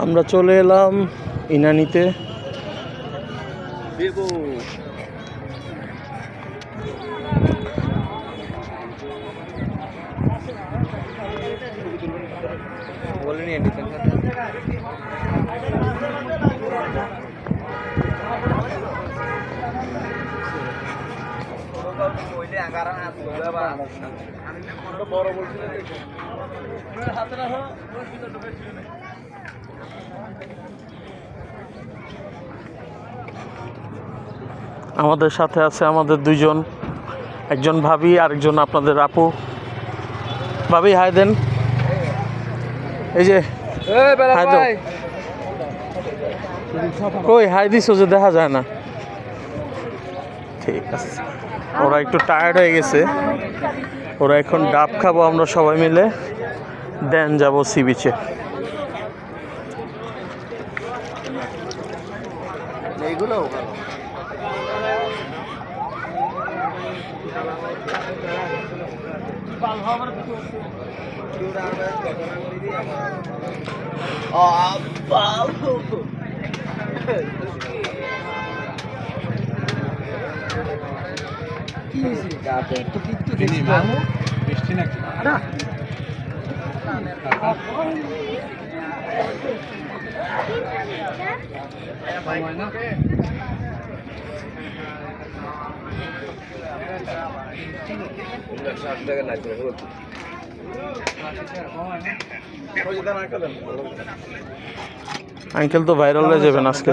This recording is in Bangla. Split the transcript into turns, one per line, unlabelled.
আমরা চলে এলাম ইনানিতে। আমাদের সাথে আছে আমাদের দুইজন, একজন ভাবি আরেকজন আপনাদের আপু। ভাবি হাই দেন, এই যে হাই দাও। কই হাই দিছো যে দেখা যায় না। ঠিক আছে, ওরা একটু টায়ার্ড হয়ে গেছে, ওরা এখন ডাব খাবো আমরা সবাই মিলে, দেন যাবো সি বিচে। এইগুলো
বৃষ্টি নাকি
আঙ্কেল তো ভাইরাল হয়ে যাবেন আজকে।